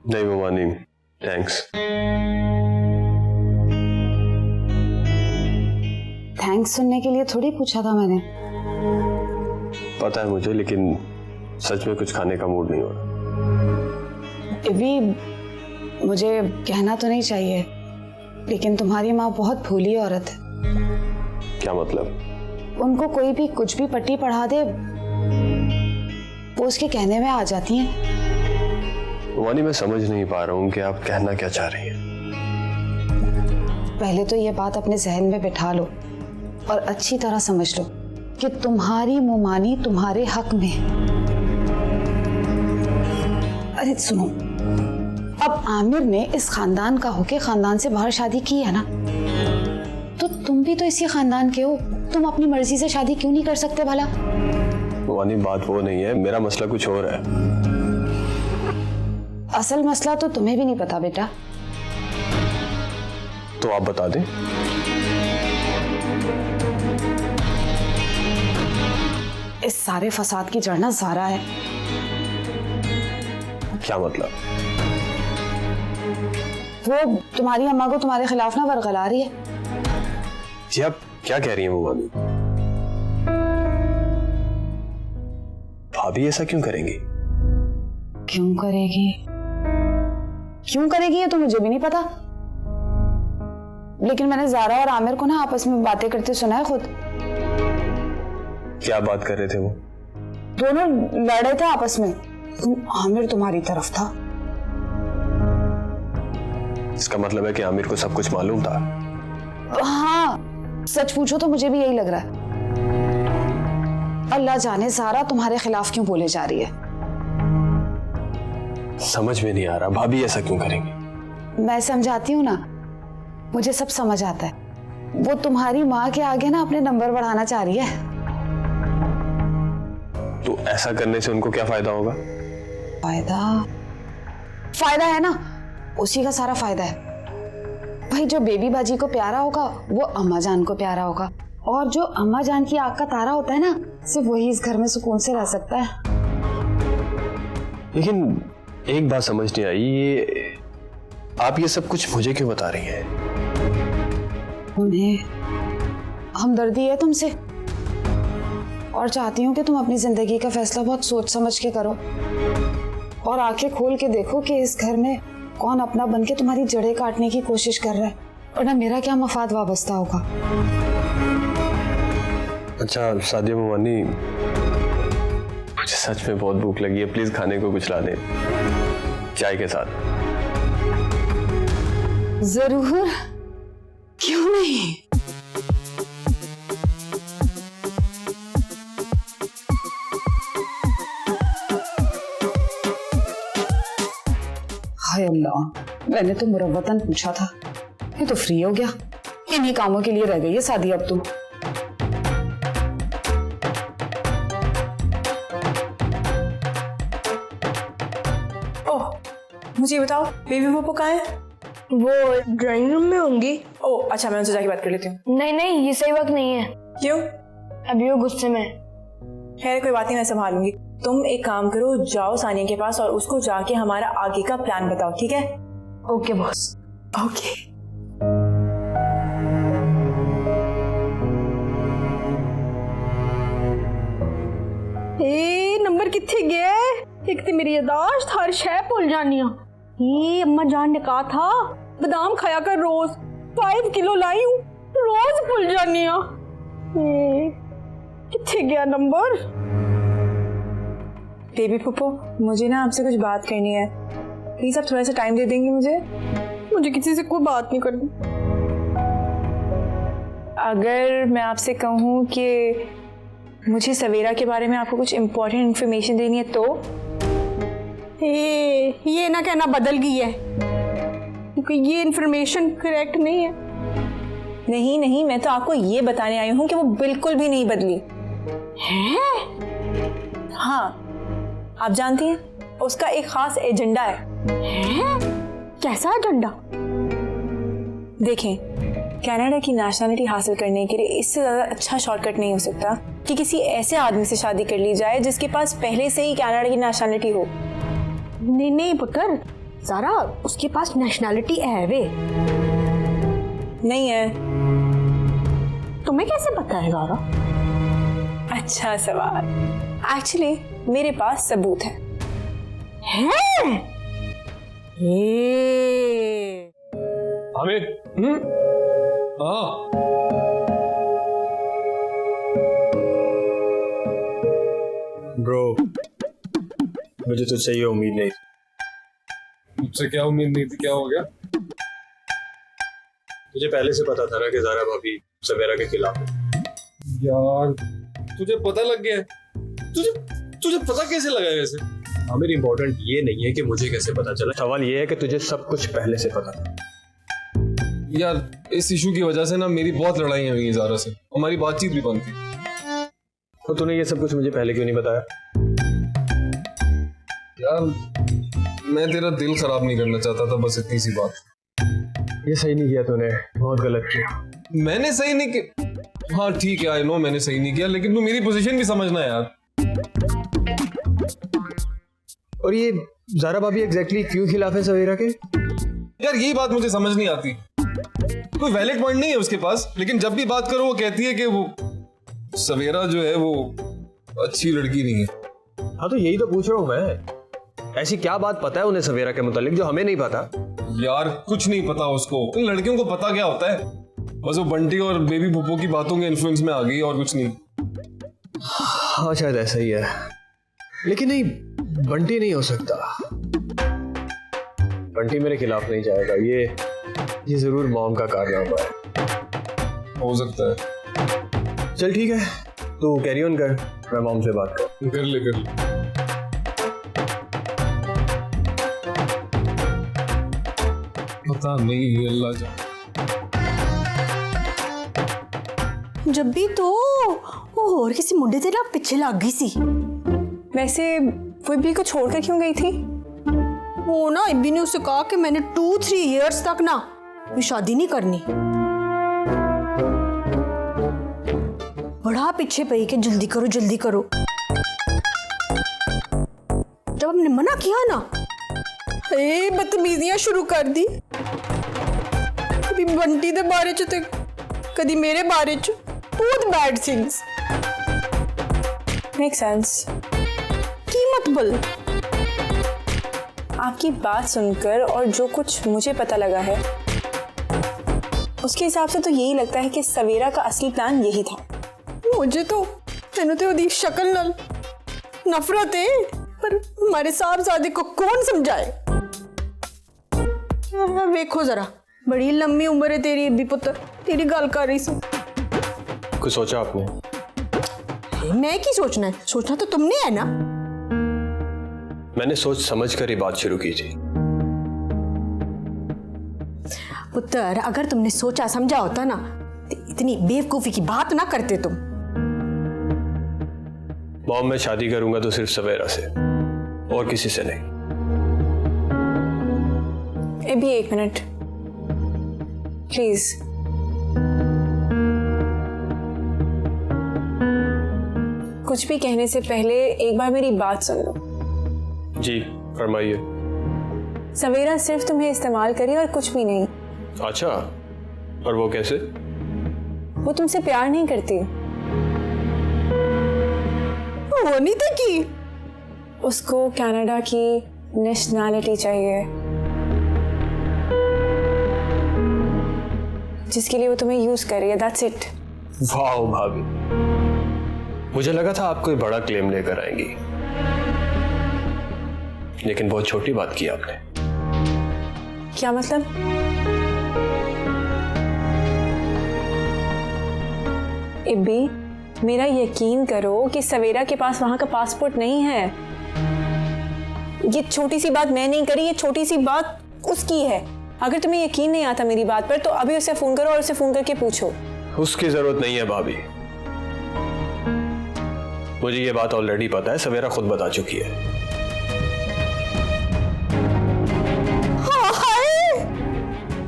नहीं ममानी, thanks. Thanks सुनने के लिए थोड़ी पूछा था मैंने। पता है मुझे, लेकिन सच में कुछ खाने का मूड नहीं हो रहा। अभी मुझे कहना तो नहीं चाहिए, लेकिन तुम्हारी माँ बहुत भोली औरत है। क्या मतलब? उनको कोई भी कुछ भी पट्टी पढ़ा दे वो उसके कहने में आ जाती हैं। वानी, मैं समझ नहीं पा रहा हूँ कि आप कहना क्या चाह रही हैं। पहले तो ये बात अपने जहन में बिठा लो और अच्छी तरह समझ लो कि तुम्हारी मुमानी तुम्हारे हक में है। अरे सुनो, अब आमिर ने इस खानदान का होके खानदान से बाहर शादी की है ना, तो तुम भी तो इसी खानदान के हो, तुम अपनी मर्जी से शादी क्यों नहीं कर सकते भला? वानी, बात वो नहीं है, मेरा मसला कुछ और है। असल मसला तो तुम्हें भी नहीं पता बेटा। तो आप बता दें। इस सारे फसाद की जड़ ना ज़ारा है। क्या मतलब? वो तुम्हारी अम्मा को तुम्हारे खिलाफ ना बरगला रही है। जी आप क्या कह रही हैं वानी? भाभी ऐसा क्यों करेंगी? क्यों करेगी? क्यों करेगी ये तो मुझे भी नहीं पता, लेकिन मैंने ज़ारा और आमिर को ना आपस में बातें करते सुना है खुद। क्या बात कर रहे थे वो? दोनों लड़ रहे थे आपस में। आमिर तुम्हारी तरफ था। इसका मतलब है कि आमिर को सब कुछ मालूम था? हाँ, सच पूछो तो मुझे भी यही लग रहा है। अल्लाह जाने ज़ारा तुम्हारे खिलाफ क्यों बोले जा रही है। समझ में नहीं आ रहा, भाभी ऐसा क्यों करेंगी? मैं समझाती हूँ ना, मुझे सब समझ आता है। वो तुम्हारी माँ के आगे ना अपने नंबर बढ़ाना चाह रही है। तो ऐसा करने से उनको क्या फायदा होगा? फायदा है ना, उसी का सारा फायदा है भाई। जो बेबी बाजी को प्यारा होगा वो अम्मा जान को प्यारा होगा, और जो अम्मा जान की आँख का तारा होता है ना, सिर्फ वही इस घर में सुकून से रह सकता है। लेकिन एक बात समझ नहीं आई, ये आप ये सब कुछ मुझे क्यों बता रही हैं? उन्हें हमदर्दी है तुमसे, और चाहती हूँ कि तुम अपनी जिंदगी का फैसला बहुत सोच समझ के करो और आंखें खोल के देखो कि इस घर में कौन अपना बन के तुम्हारी जड़ें काटने की कोशिश कर रहा है, और ना मेरा क्या मफाद वाबस्ता होगा। अच्छा सादिया ममानी, मुझे सच में बहुत भूख लगी है, प्लीज खाने को कुछ ला दें, चाय के साथ। जरूर, क्यों नहीं। हाय अल्लाह, मैंने तो मुरव्वतन पूछा था, ये तो फ्री हो गया। इन्हीं कामों के लिए रह गई है शादी अब तो। ओह, मुझे बताओ बेबी पापा कहाँ है? वो ड्राइंग रूम में होंगी। ओह अच्छा, मैं उनसे जाके बात कर लेती हूँ। नहीं नहीं, ये सही वक्त नहीं है। क्यों? अभी वो गुस्से में है। खैर कोई बात नहीं, मैं संभालूंगी। तुम एक काम करो, जाओ सानिया के पास और उसको जाके हमारा आगे का प्लान बताओ, ठीक है? Okay boss. ओके। ए नंबर किथे गया? एक तो मेरी यादाश्त हर शय भूल जानी। ये अम्मा जान ने कहा था बादाम खाया कर रोज, 5 किलो लाई हूँ, रोज भूल जानी। किथे गया नंबर? बेबी पप्पू, मुझे ना आपसे कुछ बात करनी है, प्लीज आप थोड़ा सा टाइम दे देंगे मुझे? मुझे किसी से कोई बात नहीं करनी। अगर मैं आपसे कहूँ कि मुझे सवेरा के बारे में आपको कुछ इम्पोर्टेंट इन्फॉर्मेशन देनी है तो? ये ना कहना बदल गई है, क्योंकि ये इन्फॉर्मेशन करेक्ट नहीं है। नहीं नहीं, मैं तो आपको ये बताने आई हूँ कि वो बिल्कुल भी नहीं बदली है। हाँ, आप जानती हैं उसका एक खास एजेंडा है। कैसा एजेंडा? देखें, कनाडा की नेशनलिटी हासिल करने के लिए इससे ज्यादा अच्छा शॉर्टकट नहीं हो सकता कि किसी ऐसे आदमी से शादी कर ली जाए जिसके पास पहले से ही कनाडा की नेशनलिटी हो। नहीं नहीं पुत्र, ज़ारा उसके पास नेशनैलिटी है वे? नहीं है। तुम्हें कैसे पता है ज़ारा? अच्छा सवाल। एक्चुअली मेरे पास सबूत है। हैं? आमिर, हाँ ब्रो, मुझे तुझसे ये उम्मीद नहीं थी। मुझसे क्या उम्मीद नहीं थी? क्या हो गया? मुझे पहले से पता था ना कि ज़ारा भाभी सवेरा के खिलाफ है। यार तुझे पता लग गया है? तुझे पता कैसे लगा है वैसे? आमिर, इम्पोर्टेंट ये नहीं है कि मुझे कैसे पता चला, सवाल ये है कि तुझे सब कुछ पहले से पता था। यार इस इशू की वजह से ना मेरी बहुत लड़ाई हुई ज़ारा से, हमारी बातचीत भी बंद थी। तो तूने ये सब कुछ मुझे पहले क्यों नहीं बताया? यार मैं तेरा दिल खराब नहीं करना चाहता था, बस इतनी सी बात। ये सही नहीं किया तूने, बहुत गलत किया। मैंने सही नहीं किया? हाँ ठीक है, आई नो मैंने सही नहीं किया, लेकिन तू मेरी पोजीशन भी समझना है यार। और ये ज़ारा भाभी एग्जैक्टली क्यों खिलाफ है सवेरा के? यार यही बात मुझे समझ नहीं आती। कोई वैलिड पॉइंट नहीं है उसके पास, लेकिन जब भी बात करो वो कहती है कि वो सवेरा जो है वो अच्छी लड़की नहीं है। हाँ तो यही तो पूछ रहा हूँ मैं, ऐसी क्या बात पता है उन्हें सवेरा के मुतालिक जो हमें नहीं पता? यार कुछ नहीं पता उसको। इन लड़कियों को पता क्या होता है? बस वो बंटी और बेबी पुप्पो की बातों के इन्फ्लुएंस में आ गई और कुछ नहीं। हाँ शायद ऐसा ही है, लेकिन नहीं, बंटी नहीं हो सकता। बंटी मेरे खिलाफ नहीं जाएगा, ये जरूर मॉम का कारनामा है। हो सकता है। चल ठीक है, तू कैरी ऑन कर, मैं मॉम से बात कर ले। पता नहीं, अल्लाह जाने। जब भी तो वो और किसी मुंडे से ना पीछे लग गई सी। वैसे वो इब्बी को छोड़कर क्यों गई थी? वो ना इब्बी ने उसे कहा कि मैंने 2-3 इयर्स तक ना भी शादी नहीं करनी। बड़ा पीछे पई कि जल्दी करो जल्दी करो। जब हमने मना किया ना, बदतमीजियां शुरू कर दी। कभी बंटी दे बारे च ते कदी मेरे बारे च, बहुत बैड थिंग्स। Make sense. कीमत बल। आपकी बात सुनकर और जो कुछ मुझे पता लगा है उसके हिसाब से तो यही लगता है कि सवेरा का असली प्लान यही था। मुझे तो मैंने तो ओदी शक्ल नाल नफरत है, पर हमारे साहबजादे को कौन समझाए? देखो जरा, बड़ी लंबी उम्र है तेरी अभी पुत्र, तेरी गल कर रही सी। कुछ सोचा आपने? मैं की सोचना है? सोचना तो तुमने है ना। मैंने सोच समझ कर ही बात शुरू की थी। पुत्र, अगर तुमने सोचा समझा होता ना तो इतनी बेवकूफी की बात ना करते तुम। मॉम, मैं शादी करूंगा तो सिर्फ सवेरा से, और किसी से नहीं। अभी 1 मिनट प्लीज। कुछ भी कहने से पहले एक बार मेरी बात सुन लो। जी फरमाइए। सवेरा सिर्फ तुम्हें इस्तेमाल करी और कुछ भी नहीं। अच्छा, और वो कैसे? वो तुमसे प्यार नहीं करती। वो नहीं था कि उसको कनाडा की नेशनैलिटी चाहिए, जिसके लिए वो तुम्हें यूज कर रही है। That's it. वाह भाभी, मुझे लगा था आप कोई बड़ा क्लेम लेकर आएंगी, लेकिन बहुत छोटी बात की आपने। क्या मतलब? इब्बी, मेरा यकीन करो कि सवेरा के पास वहां का पासपोर्ट नहीं है। ये छोटी सी बात मैं नहीं करी, ये छोटी सी बात उसकी है। अगर तुम्हें यकीन नहीं आता मेरी बात पर तो अभी उसे फोन करो और उसे फोन करके पूछो। उसकी जरूरत नहीं है भाभी, मुझे ये बात ऑलरेडी पता है, सवेरा खुद बता चुकी है।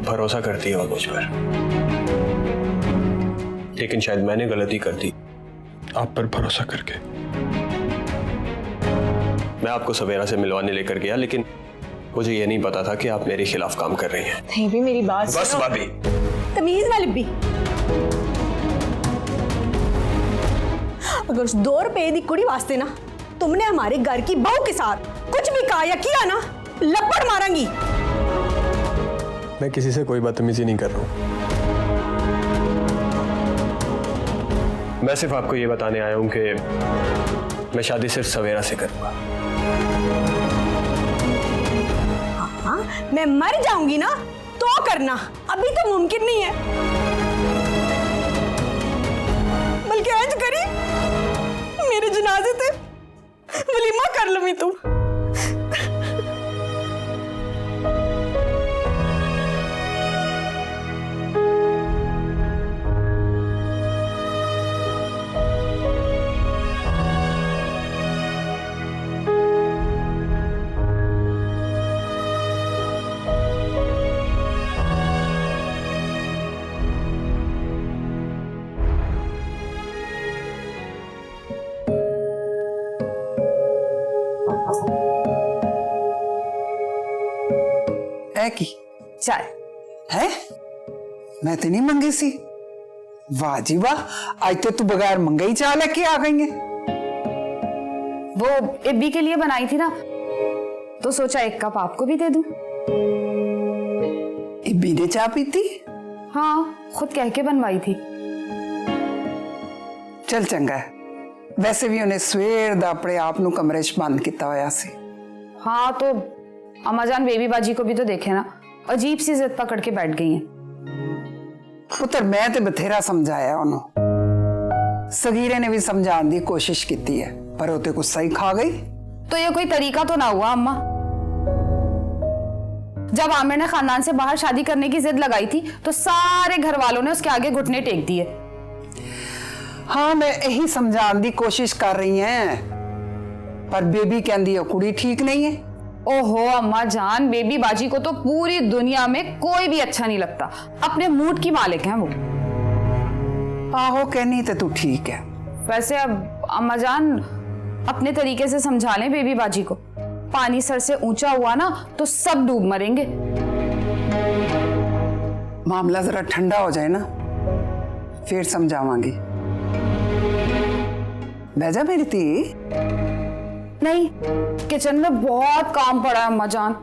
भरोसा करती है वो मुझ पर, लेकिन शायद मैंने गलती कर दी आप पर भरोसा करके। मैं आपको सवेरा से मिलवाने लेकर गया, लेकिन मुझे ये नहीं पता था कि आप मेरे खिलाफ काम कर रही हैं। नहीं भी मेरी बात बस सुनो। भाभी, तमीज ना लिब्बी। अगर उस 2 रुपए की कुड़ी वास्ते ना तुमने हमारे घर की बहू के साथ कुछ भी कहा या किया ना, लपड़ मारूंगी। मैं किसी से कोई बदतमीजी नहीं कर रहा हूं। मैं सिर्फ आपको ये बताने आया हूं कि मैं शादी सिर्फ सवेरा से करूंगा। हाँ, मैं मर जाऊंगी ना तो करना, अभी तो मुमकिन नहीं है। बल्कि आज करी मेरे जनाजे ते वलीमा कर लवी तू। है की चाय। है? मैं तो नहीं मंगी सी। वाह जी वाह, आज तो तू बगैर मंगे ही चाय लेके आ गई है। वो इब्बी के लिए बनाई थी ना, तो सोचा 1 कप आपको भी दे दूं। इब्बी ने चाय पीती? हाँ, खुद कह के बनवाई थी। चल चंगा है। वैसे भी उन्हें सवेर दा अपने आप नू कमरे च बंद किया होया सी। हाँ, तो अम्मा जान बेबी बाजी को भी तो देखे ना, अजीब सी जिद पकड़ के बैठ गई हैं। पुत्र मैं तो बथेरा समझाया उन्होंने, सगीरे ने भी समझाने की कोशिश की है, पर वो तो कुछ सही खा गई। तो ये कोई तरीका तो ना हुआ अम्मा। जब आमिर ने खानदान से बाहर शादी करने की जिद लगाई थी तो सारे घर वालों ने उसके आगे घुटने टेक दिए। हाँ, मैं यही समझाने की कोशिश कर रही हैं, पर बेबी कहती है कुड़ी ठीक नहीं है। ओहो अम्मा जान, बेबी बाजी को तो पूरी दुनिया में कोई भी अच्छा नहीं लगता। अपने मूड की मालिक हैं वो। आहो, कहनी तो तू ठीक है। वैसे अब अम्मा जान अपने तरीके से समझा लें बेबी बाजी को। पानी सर से ऊंचा हुआ ना तो सब डूब मरेंगे। मामला जरा ठंडा हो जाए ना, फिर समझावांगी। बैजा मेरी थी। नहीं, किचन में बहुत काम पड़ा है अम्मा जान।